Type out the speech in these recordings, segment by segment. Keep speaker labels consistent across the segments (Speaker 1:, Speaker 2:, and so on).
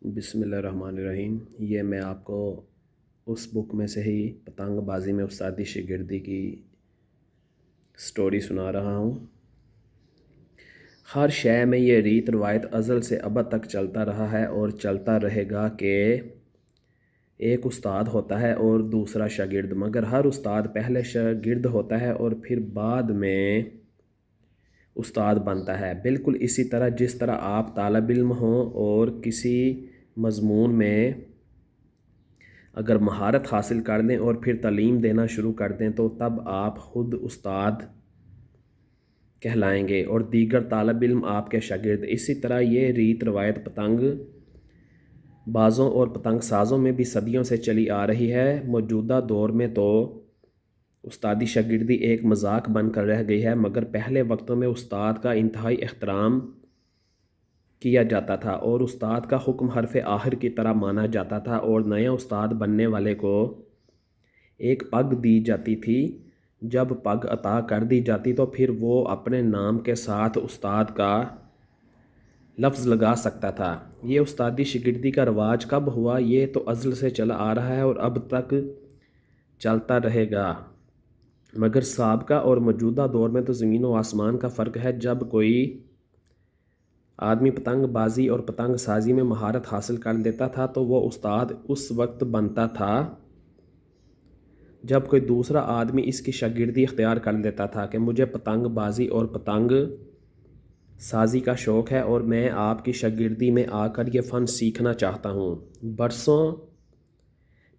Speaker 1: بسم اللہ الرحمن الرحیم۔ یہ میں آپ کو اس بک میں سے ہی پتنگ بازی میں استادی شاگردی کی سٹوری سنا رہا ہوں۔ ہر شے میں یہ ریت روایت ازل سے ابد تک چلتا رہا ہے اور چلتا رہے گا کہ ایک استاد ہوتا ہے اور دوسرا شاگرد، مگر ہر استاد پہلے شاگرد ہوتا ہے اور پھر بعد میں استاد بنتا ہے۔ بالکل اسی طرح جس طرح آپ طالب علم ہوں اور کسی مضمون میں اگر مہارت حاصل کر دیں اور پھر تعلیم دینا شروع کر دیں تو تب آپ خود استاد کہلائیں گے اور دیگر طالب علم آپ کے شاگرد۔ اسی طرح یہ ریت روایت پتنگ بازوں اور پتنگ سازوں میں بھی صدیوں سے چلی آ رہی ہے۔ موجودہ دور میں تو استادی شاگردی ایک مذاق بن کر رہ گئی ہے، مگر پہلے وقتوں میں استاد کا انتہائی احترام کیا جاتا تھا اور استاد کا حکم حرف آخر کی طرح مانا جاتا تھا، اور نیا استاد بننے والے کو ایک پگ دی جاتی تھی۔ جب پگ عطا کر دی جاتی تو پھر وہ اپنے نام کے ساتھ استاد کا لفظ لگا سکتا تھا۔ یہ استادی شاگردی کا رواج کب ہوا؟ یہ تو ازل سے چلا آ رہا ہے اور اب تک چلتا رہے گا، مگر سابقہ اور موجودہ دور میں تو زمین و آسمان کا فرق ہے۔ جب کوئی آدمی پتنگ بازی اور پتنگ سازی میں مہارت حاصل کر لیتا تھا تو وہ استاد اس وقت بنتا تھا جب کوئی دوسرا آدمی اس کی شاگردی اختیار کر لیتا تھا کہ مجھے پتنگ بازی اور پتنگ سازی کا شوق ہے اور میں آپ کی شاگردی میں آ کر یہ فن سیکھنا چاہتا ہوں۔ برسوں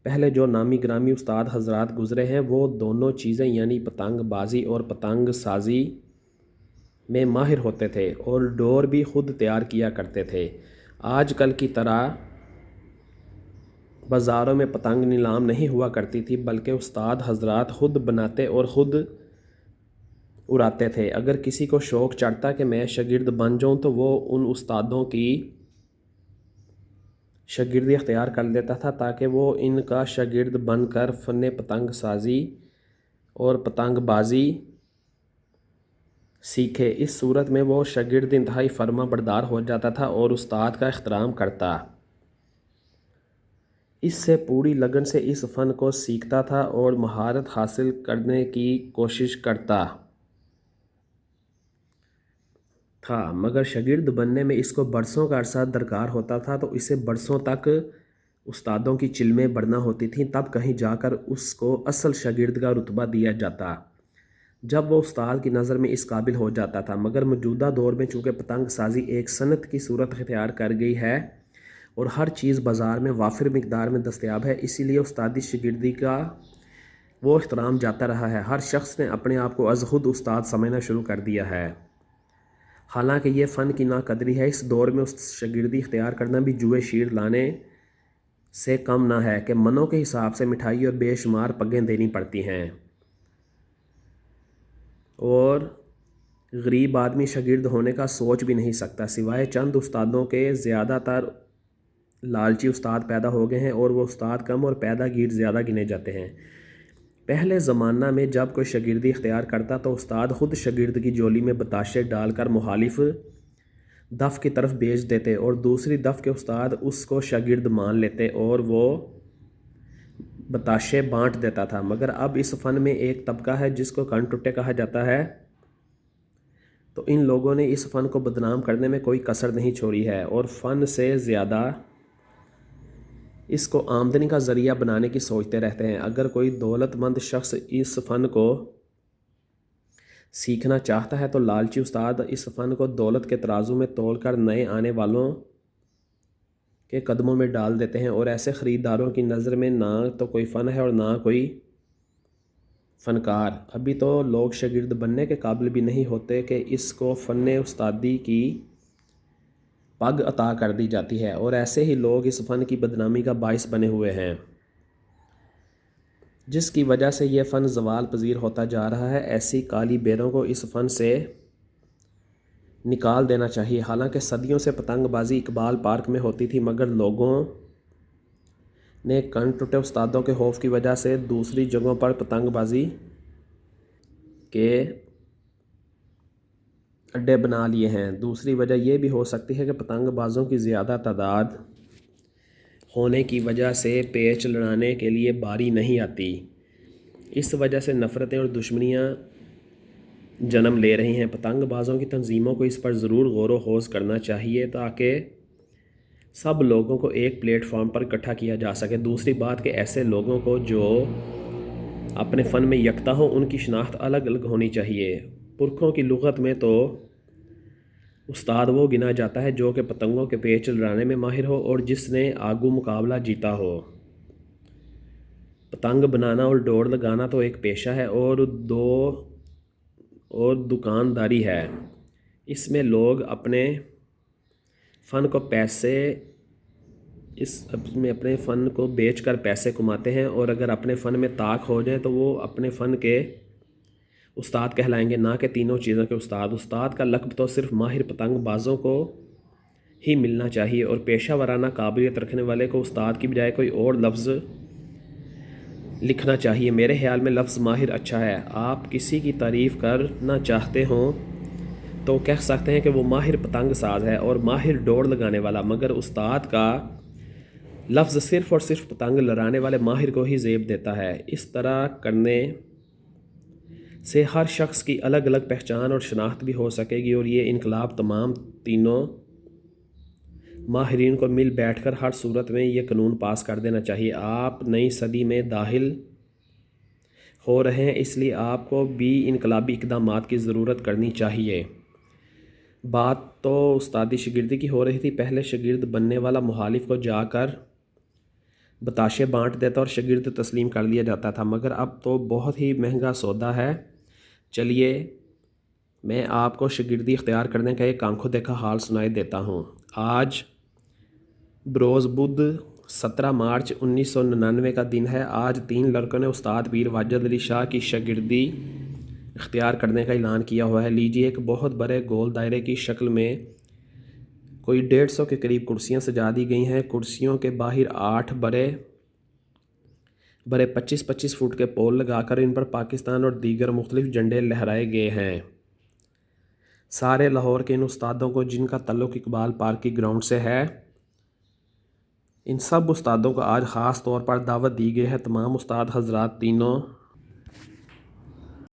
Speaker 1: پہلے جو نامی گرامی استاد حضرات گزرے ہیں وہ دونوں چیزیں یعنی پتنگ بازی اور پتنگ سازی میں ماہر ہوتے تھے اور ڈور بھی خود تیار کیا کرتے تھے۔ آج کل کی طرح بازاروں میں پتنگ نیلام نہیں ہوا کرتی تھی، بلکہ استاد حضرات خود بناتے اور خود اڑاتے تھے۔ اگر کسی کو شوق چڑھتا کہ میں شاگرد بن جاؤں تو وہ ان استادوں کی شاگردی اختیار کر لیتا تھا تاکہ وہ ان کا شاگرد بن کر فن پتنگ سازی اور پتنگ بازی سیکھے۔ اس صورت میں وہ شاگرد انتہائی فرما بردار ہو جاتا تھا اور استاد کا احترام کرتا، اس سے پوری لگن سے اس فن کو سیکھتا تھا اور مہارت حاصل کرنے کی کوشش کرتا تھا، مگر شاگرد بننے میں اس کو برسوں کا عرصہ درکار ہوتا تھا، تو اسے برسوں تک استادوں کی چلمیں بڑھنا ہوتی تھیں، تب کہیں جا کر اس کو اصل شاگرد کا رتبہ دیا جاتا، جب وہ استاد کی نظر میں اس قابل ہو جاتا تھا۔ مگر موجودہ دور میں چونکہ پتنگ سازی ایک صنعت کی صورت اختیار کر گئی ہے اور ہر چیز بازار میں وافر مقدار میں دستیاب ہے، اسی لیے استادی شاگردی کا وہ احترام جاتا رہا ہے۔ ہر شخص نے اپنے آپ کو از خود استاد سمجھنا شروع کر دیا ہے، حالانکہ یہ فن کی ناقدری ہے۔ اس دور میں شاگردی اختیار کرنا بھی جوئے شیر لانے سے کم نہ ہے کہ منوں کے حساب سے مٹھائی اور بے شمار پگیں دینی پڑتی ہیں، اور غریب آدمی شاگرد ہونے کا سوچ بھی نہیں سکتا۔ سوائے چند استادوں کے زیادہ تر لالچی استاد پیدا ہو گئے ہیں اور وہ استاد کم اور پیدا گیر زیادہ گنے جاتے ہیں۔ پہلے زمانہ میں جب کوئی شاگردی اختیار کرتا تو استاد خود شاگرد کی جولی میں بتاشے ڈال کر مخالف دف کی طرف بھیج دیتے اور دوسری دف کے استاد اس کو شاگرد مان لیتے اور وہ بتاشے بانٹ دیتا تھا۔ مگر اب اس فن میں ایک طبقہ ہے جس کو کن ٹٹے کہا جاتا ہے، تو ان لوگوں نے اس فن کو بدنام کرنے میں کوئی کسر نہیں چھوڑی ہے اور فن سے زیادہ اس کو آمدنی کا ذریعہ بنانے کی سوچتے رہتے ہیں۔ اگر کوئی دولت مند شخص اس فن کو سیکھنا چاہتا ہے تو لالچی استاد اس فن کو دولت کے ترازو میں تول کر نئے آنے والوں کے قدموں میں ڈال دیتے ہیں، اور ایسے خریداروں کی نظر میں نہ تو کوئی فن ہے اور نہ کوئی فنکار۔ ابھی تو لوگ شاگرد بننے کے قابل بھی نہیں ہوتے کہ اس کو فن استادی کی پگ عطا کر دی جاتی ہے، اور ایسے ہی لوگ اس فن کی بدنامی کا باعث بنے ہوئے ہیں، جس کی وجہ سے یہ فن زوال پذیر ہوتا جا رہا ہے۔ ایسی کالی بیروں کو اس فن سے نکال دینا چاہیے۔ حالانکہ صدیوں سے پتنگ بازی اقبال پارک میں ہوتی تھی، مگر لوگوں نے کن ٹٹے استادوں کے خوف کی وجہ سے دوسری جگہوں پر پتنگ بازی کے اڈے بنا لیے ہیں۔ دوسری وجہ یہ بھی ہو سکتی ہے کہ پتنگ بازوں کی زیادہ تعداد ہونے کی وجہ سے پیچ لڑانے کے لیے باری نہیں آتی۔ اس وجہ سے نفرتیں اور دشمنیاں جنم لے رہی ہیں۔ پتنگ بازوں کی تنظیموں کو اس پر ضرور غور و خوض کرنا چاہیے تاکہ سب لوگوں کو ایک پلیٹ فارم پر اکٹھا کیا جا سکے۔ دوسری بات کہ ایسے لوگوں کو جو اپنے فن میں یکتا ہوں ان کی شناخت الگ الگ ہونی چاہیے۔ پرکھوں کی لغت میں تو استاد وہ گنا جاتا ہے جو کہ پتنگوں کے پیچ لڑانے میں ماہر ہو اور جس نے آگو مقابلہ جیتا ہو۔ پتنگ بنانا اور دوڑ لگانا تو ایک پیشہ ہے اور دکانداری ہے۔ اس میں لوگ اپنے فن کو بیچ کر پیسے کماتے ہیں، اور اگر اپنے فن میں طاق ہو جائیں تو وہ اپنے فن کے استاد کہلائیں گے، نہ کہ تینوں چیزوں کے استاد۔ استاد کا لقب تو صرف ماہر پتنگ بازوں کو ہی ملنا چاہیے، اور پیشہ ورانہ قابلیت رکھنے والے کو استاد کی بجائے کوئی اور لفظ لکھنا چاہیے۔ میرے خیال میں لفظ ماہر اچھا ہے۔ آپ کسی کی تعریف کرنا چاہتے ہوں تو کہہ سکتے ہیں کہ وہ ماہر پتنگ ساز ہے اور ماہر دوڑ لگانے والا، مگر استاد کا لفظ صرف اور صرف پتنگ لڑانے والے ماہر کو ہی زیب دیتا ہے۔ اس طرح کرنے سے ہر شخص کی الگ الگ پہچان اور شناخت بھی ہو سکے گی، اور یہ انقلاب تمام تینوں ماہرین کو مل بیٹھ کر ہر صورت میں یہ قانون پاس کر دینا چاہیے۔ آپ نئی صدی میں داخل ہو رہے ہیں، اس لیے آپ کو بھی انقلابی اقدامات کی ضرورت کرنی چاہیے۔ بات تو استادی شاگردی کی ہو رہی تھی۔ پہلے شاگرد بننے والا مخالف کو جا کر بتاشے بانٹ دیتا اور شاگرد تسلیم کر لیا جاتا تھا، مگر اب تو بہت ہی مہنگا سودا ہے۔ چلیے میں آپ کو شاگردی اختیار کرنے کا ایک آنکھوں دیکھا حال سنائی دیتا ہوں۔ آج بروز بدھ 17 مارچ 1999 کا دن ہے۔ آج 3 لڑکوں نے استاد پیر واجد علی شاہ کی شاگردی اختیار کرنے کا اعلان کیا ہوا ہے۔ لیجیے، ایک بہت بڑے گول دائرے کی شکل میں کوئی 150 کے قریب کرسیاں سجا دی گئی ہیں۔ کرسیوں کے باہر 8 بڑے 25-25 فٹ کے پول لگا کر ان پر پاکستان اور دیگر مختلف جھنڈے لہرائے گئے ہیں۔ سارے لاہور کے ان استادوں کو، جن کا تعلق اقبال پارک کی گراؤنڈ سے ہے، ان سب استادوں کو آج خاص طور پر دعوت دی گئی ہے۔ تمام استاد حضرات تینوں